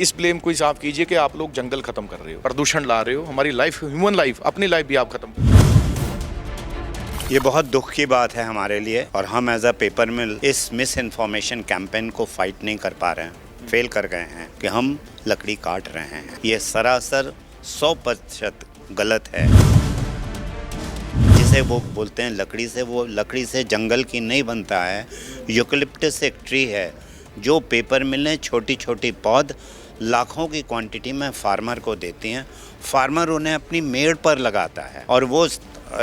इस ब्लेम को हिसाब कीजिए कि आप लोग जंगल खत्म कर रहे हो, प्रदूषण ला रहे हो, हमारी लाइफ, ह्यूमन लाइफ, अपनी लाइफ भी आप खत्म कर रहे हो। ये बहुत दुख की बात है हमारे लिए और हम एज अ पेपर मिल इस मिस इन्फॉर्मेशन कैंपेन को फाइट नहीं कर पा रहे हैं, फेल कर गए हैं कि हम लकड़ी काट रहे हैं। ये सरासर 100% गलत है। जिसे वो बोलते हैं लकड़ी से, वो लकड़ी से जंगल की नहीं बनता है। यूकलिप्टस एक ट्री है जो पेपर मिलें छोटी छोटी पौध लाखों की क्वांटिटी में फार्मर को देती हैं। फार्मर उन्हें अपनी मेड़ पर लगाता है और वो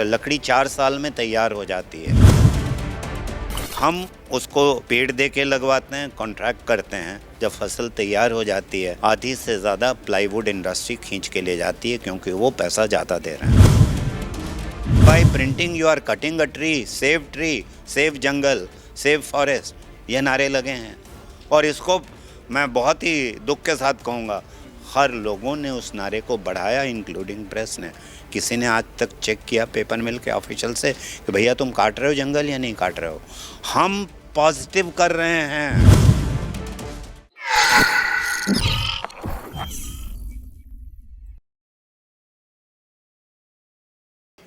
लकड़ी 4 साल में तैयार हो जाती है। हम उसको पेड़ दे के लगवाते हैं, कॉन्ट्रैक्ट करते हैं। जब फसल तैयार हो जाती है आधी से ज़्यादा प्लाईवुड इंडस्ट्री खींच के ले जाती है क्योंकि वो पैसा ज़्यादा दे रहे हैं। By printing you are cutting a tree, save jungle, save forest, ये नारे लगे हैं और इसको मैं बहुत ही दुख के साथ कहूँगा, हर लोगों ने उस नारे को बढ़ाया, इंक्लूडिंग प्रेस ने। किसी ने आज तक चेक किया पेपर मिल के ऑफिशियल से कि भैया तुम काट रहे हो जंगल या नहीं काट रहे हो? हम पॉजिटिव कर रहे हैं।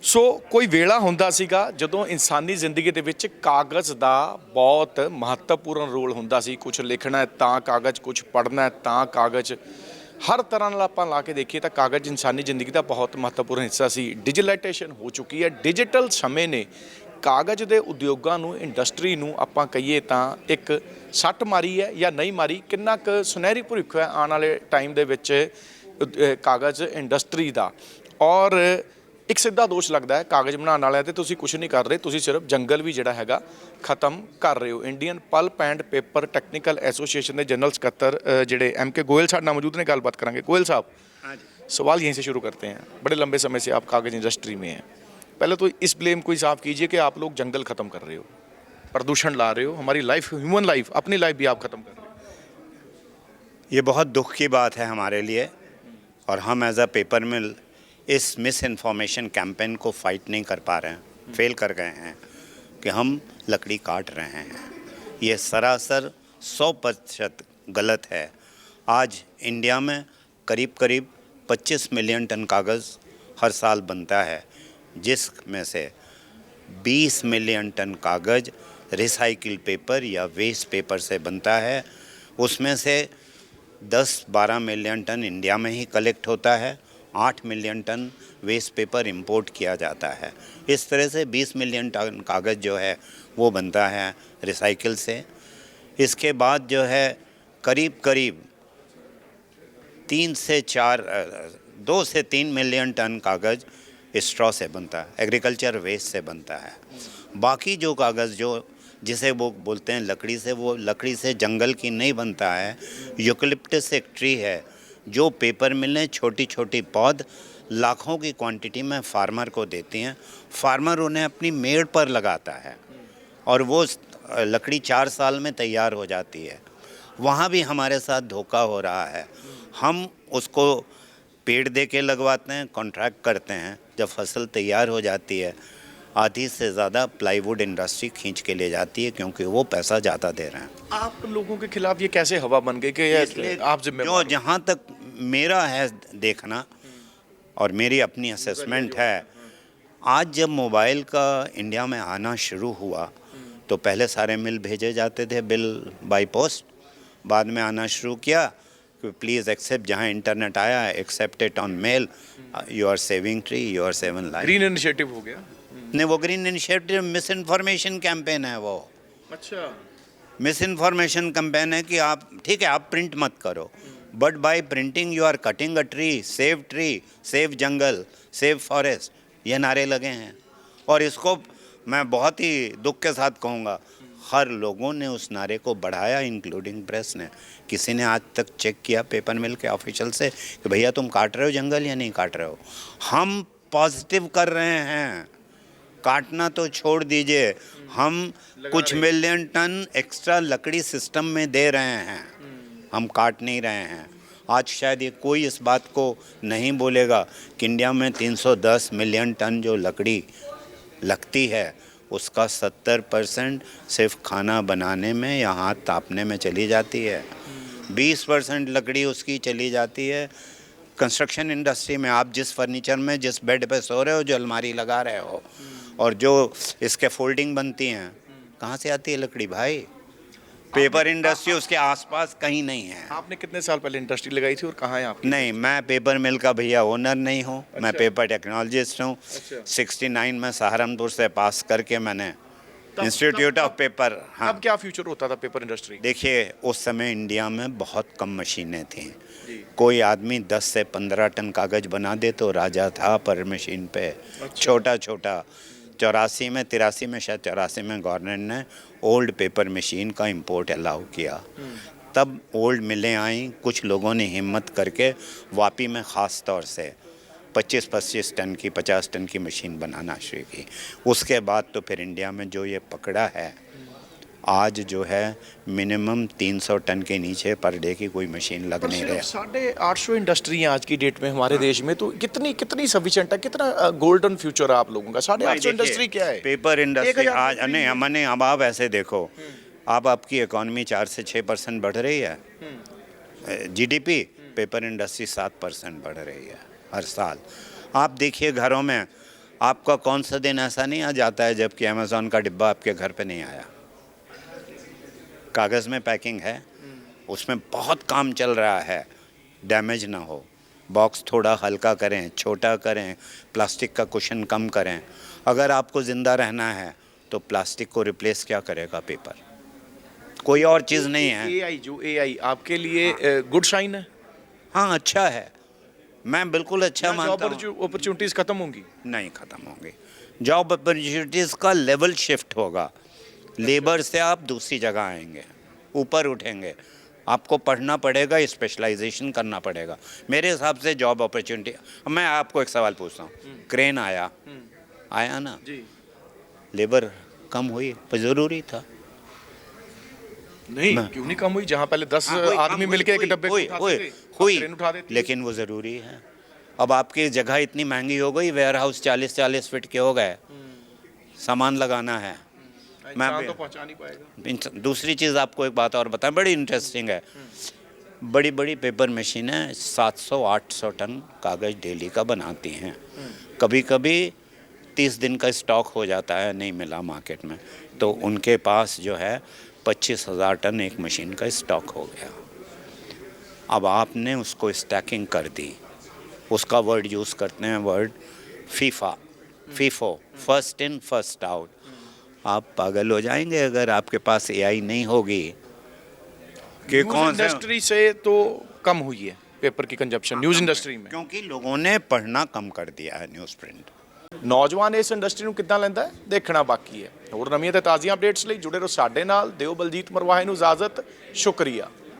ਸੋ ਕੋਈ ਵੇਲਾ ਹੁੰਦਾ ਸੀਗਾ ਜਦੋਂ ਇਨਸਾਨੀ ਜ਼ਿੰਦਗੀ ਦੇ ਵਿੱਚ ਕਾਗਜ਼ ਦਾ ਬਹੁਤ ਮਹੱਤਵਪੂਰਨ ਰੋਲ ਹੁੰਦਾ ਸੀ। ਕੁਝ ਲਿਖਣਾ ਹੈ ਤਾਂ ਕਾਗਜ਼, ਕੁਝ ਪੜ੍ਹਨਾ ਹੈ ਤਾਂ ਕਾਗਜ਼। ਹਰ ਤਰ੍ਹਾਂ ਨਾਲ ਆਪਾਂ ਲਾ ਕੇ ਦੇਖੀਏ ਤਾਂ ਕਾਗਜ਼ ਇਨਸਾਨੀ ਜ਼ਿੰਦਗੀ ਦਾ ਬਹੁਤ ਮਹੱਤਵਪੂਰਨ ਹਿੱਸਾ ਸੀ। ਡਿਜੀਟਲਾਈਜੇਸ਼ਨ ਹੋ ਚੁੱਕੀ ਹੈ। ਡਿਜੀਟਲ ਸਮੇਂ ਨੇ ਕਾਗਜ਼ ਦੇ ਉਦਯੋਗਾਂ ਨੂੰ, ਇੰਡਸਟਰੀ ਨੂੰ ਆਪਾਂ ਕਹੀਏ ਤਾਂ ਇੱਕ ਸੱਟ ਮਾਰੀ ਹੈ ਜਾਂ ਨਹੀਂ ਮਾਰੀ। ਕਿੰਨਾ ਕੁ ਸੁਨਹਿਰੀ ਭਵਿੱਖ ਹੈ ਆਉਣ ਵਾਲੇ ਟਾਈਮ ਦੇ ਵਿੱਚ ਕਾਗਜ਼ ਇੰਡਸਟਰੀ ਦਾ। ਔਰ ਇੱਕ ਸਿੱਧਾ ਦੋਸ਼ ਲੱਗਦਾ ਹੈ ਕਾਗਜ਼ ਬਣਾਉਣ ਵਾਲਿਆਂ ਤੇ, ਤੁਸੀਂ ਕੁਝ ਨਹੀਂ ਕਰ ਰਹੇ, ਤੁਸੀਂ ਸਿਰਫ ਜੰਗਲ ਵੀ ਜਿਹੜਾ ਹੈਗਾ ਖਤਮ ਕਰ ਰਹੇ ਹੋ। Indian pulp and paper technical association के जनरल ਸਕੱਤਰ ਜਿਹੜੇ MK गोयल साहब नाम मौजूद ने, गलबात करेंगे। गोयल साहब, सवाल यहीं से शुरू करते हैं। बड़े लंबे समय से आप कागज़ इंडस्ट्री में हैं। पहले तो इस ब्लेम को हिसाब कीजिए कि आप लोग जंगल ख़त्म कर रहे हो, प्रदूषण ला रहे हो, हमारी लाइफ, ह्यूमन लाइफ, अपनी लाइफ भी आप ख़त्म कर रहे हो। ये बहुत दुख की बात है हमारे लिए और हम एज अ पेपर मिल इस मिस इन्फॉर्मेशन कैंपेन को फाइट नहीं कर पा रहे हैं, फेल कर गए हैं कि हम लकड़ी काट रहे हैं। ये सरासर 100% गलत है। आज इंडिया में करीब 25 मिलियन टन कागज़ हर साल बनता है, जिसमें से 20 मिलियन टन कागज़ रिसाइकिल पेपर या वेस्ट पेपर से बनता है। उसमें से 10-12 मिलियन टन इंडिया में ही कलेक्ट होता है, 8 million tonne waste paper import किया जाता है। इस तरह से 20 मिलियन टन कागज़ जो है वो बनता है रिसाइकिल से। इसके बाद जो है करीब 2 से 3 मिलियन टन कागज़ स्ट्रॉ से बनता है, एग्रीकल्चर वेस्ट से बनता है। बाकी जो कागज़ जो जिसे वो बोलते हैं लकड़ी से, वो लकड़ी से जंगल की नहीं बनता है। यूकलिप्टस एक ट्री है जो पेपर मिलें छोटी छोटी पौध लाखों की क्वांटिटी में फार्मर को देती हैं। फार्मर उन्हें अपनी मेड़ पर लगाता है और वो लकड़ी 4 साल में तैयार हो जाती है। वहाँ भी हमारे साथ धोखा हो रहा है। हम उसको पेड़ दे के लगवाते हैं, कॉन्ट्रैक्ट करते हैं। जब फसल तैयार हो जाती है आधी से ज़्यादा प्लाईवुड इंडस्ट्री खींच के ले जाती है क्योंकि वो पैसा ज़्यादा दे रहे हैं। आप लोगों के खिलाफ ये कैसे हवा बन गई कि आप जिम्मेदार? जहाँ तक मेरा है देखना और मेरी अपनी असेसमेंट है, आज जब मोबाइल का इंडिया में आना शुरू हुआ तो पहले सारे मिल भेजे जाते थे बिल बाय पोस्ट। बाद में आना शुरू किया कि प्लीज़ एक्सेप्ट, जहाँ इंटरनेट आया accept it on mail, you are saving tree, you are saving life. Green initiative हो गया। नहीं, वो green initiative misinformation campaign है वो। अच्छा, मिस इन्फॉर्मेशन कैंपेन है कि आप ठीक है आप प्रिंट मत करो, but by printing you are cutting a tree, save jungle, save forest, ये नारे लगे हैं और इसको मैं बहुत ही दुख के साथ कहूँगा, हर लोगों ने उस नारे को बढ़ाया, इंक्लूडिंग प्रेस ने। किसी ने आज तक चेक किया पेपर मिल के ऑफिशियल से कि भैया तुम काट रहे हो जंगल या नहीं काट रहे हो? हम पॉजिटिव कर रहे हैं। काटना तो छोड़ दीजिए, हम कुछ मिलियन टन एक्स्ट्रा लकड़ी सिस्टम में दे रहे हैं, हम काट नहीं रहे हैं। आज शायद ये कोई इस बात को नहीं बोलेगा कि इंडिया में 310 मिलियन टन जो लकड़ी लगती है उसका 70% सिर्फ खाना बनाने में या हाथ तापने में चली जाती है। 20% लकड़ी उसकी चली जाती है कंस्ट्रक्शन इंडस्ट्री में। आप जिस फर्नीचर में जिस बेड पे सो रहे हो, जो अलमारी लगा रहे हो, और जो इसके फोल्डिंग बनती हैं, कहाँ से आती है लकड़ी भाई? पेपर इंडस्ट्री उसके आसपास कहीं नहीं है। आपने कितने साल पहले इंडस्ट्री लगाई थी और कहाँ है आपकी? नहीं, मैं पेपर मिल का भैया ओनर नहीं हूँ। मैं अच्छा। पेपर टेक्नोलॉजिस्ट हूँ। अच्छा। 69 में सहारनपुर से पास करके मैंने इंस्टीट्यूट ऑफ पेपर। हाँ, अब क्या फ्यूचर होता था पेपर इंडस्ट्री? देखिए उस समय इंडिया में बहुत कम मशीनें थी। जी। कोई आदमी 10 से 15 टन कागज़ बना दे तो राजा था पर मशीन पे। छोटा छोटा 84 में, 83 में, शायद 84 में गवर्नमेंट ने ओल्ड पेपर मशीन का इंपोर्ट अलाउ किया। तब ओल्ड मिलें आई, कुछ लोगों ने हिम्मत करके वापी में ख़ास तौर से 25-25 टन की, 50 टन की मशीन बनाना शुरू की। उसके बाद तो फिर इंडिया में जो ये पकड़ा है, आज जो है मिनिमम 300 टन के नीचे पर डे की कोई मशीन लग नहीं रही। 850 इंडस्ट्री है आज की डेट में हमारे देश में, तो कितनी सफिशिएंट है? कितना गोल्डन फ्यूचर है आप लोगों का? 850 इंडस्ट्री क्या है? पेपर इंडस्ट्री 1000 आज नहीं, हमने अब आप ऐसे देखो, अब आपकी इकोनॉमी 4 से 6% बढ़ रही है, जीडीपी, पेपर इंडस्ट्री 7% बढ़ रही है हर साल। आप देखिए घरों में, आपका कौन सा दिन ऐसा नहीं आ जाता है जबकि अमेज़ॉन का डिब्बा आपके घर पे नहीं आया। कागज़ में पैकिंग है, उसमें बहुत काम चल रहा है, डैमेज ना हो। बॉक्स थोड़ा हल्का करें, छोटा करें, प्लास्टिक का कुशन कम करें। अगर आपको ज़िंदा रहना है तो प्लास्टिक को रिप्लेस क्या करेगा? पेपर, कोई और चीज़ नहीं है। एआई आपके लिए गुड साइन है? हाँ, अच्छा है, मैं बिल्कुल अच्छा मानता हूँ। अपॉर्चुनिटीज खत्म होंगी? नहीं खत्म होंगी। जॉब अपॉर्चुनिटीज़ का लेवल शिफ्ट होगा। लेबर से आप दूसरी जगह आएंगे, ऊपर उठेंगे। आपको पढ़ना पड़ेगा, स्पेशलाइजेशन करना पड़ेगा। मेरे हिसाब से जॉब अपॉर्चुनिटी। मैं आपको एक सवाल पूछता हूँ, क्रेन आया ना जी। लेबर कम हुई, पर ज़रूरी था? नहीं, क्यों नहीं कम हुई? जहाँ पहले 10 आदमी मिलके एक डब्बे को उठाते थे, हुई, ट्रेन उठा देती। लेकिन वो ज़रूरी है। अब आपकी जगह इतनी महंगी हो गई, वेयर हाउस 40-40 फीट के हो गए, सामान लगाना है। इंसान तो पहुंचा नहीं पाएगा। दूसरी चीज़ आपको एक बात और बताएं, बड़ी इंटरेस्टिंग है। बड़ी बड़ी पेपर मशीनें 700-800 टन कागज़ डेली का बनाती हैं। कभी कभी 30 दिन का स्टॉक हो जाता है, नहीं मिला मार्केट में, तो उनके पास जो है 25,000 टन एक मशीन का स्टॉक हो गया। अब आपने उसको स्टैकिंग कर दी, उसका वर्ड यूज़ करते हैं, word FIFO, first in first out. आप पागल हो जाएंगे अगर आपके पास एआई नहीं होगी कि कौन से इंडस्ट्री से तो कम हुई है पेपर की कंजप्शन न्यूज़ इंडस्ट्री में, क्योंकि लोगों ने पढ़ना कम कर दिया है न्यूज़ प्रिंट। ਨੌਜਵਾਨ ਇਸ ਇੰਡਸਟਰੀ ਨੂੰ ਕਿੱਦਾਂ ਲੈਂਦਾ ਹੈ ਦੇਖਣਾ ਬਾਕੀ ਹੈ। ਹੋਰ ਨਵੀਆਂ ਤੇ ਤਾਜ਼ੀਆਂ ਅਪਡੇਟਸ ਲਈ ਜੁੜੇ ਰਹੋ ਸਾਡੇ ਨਾਲ। ਦਿਓ ਬਲਜੀਤ ਮਰਵਾਹੇ ਨੂੰ ਇਜਾਜ਼ਤ। ਸ਼ੁਕਰੀਆ।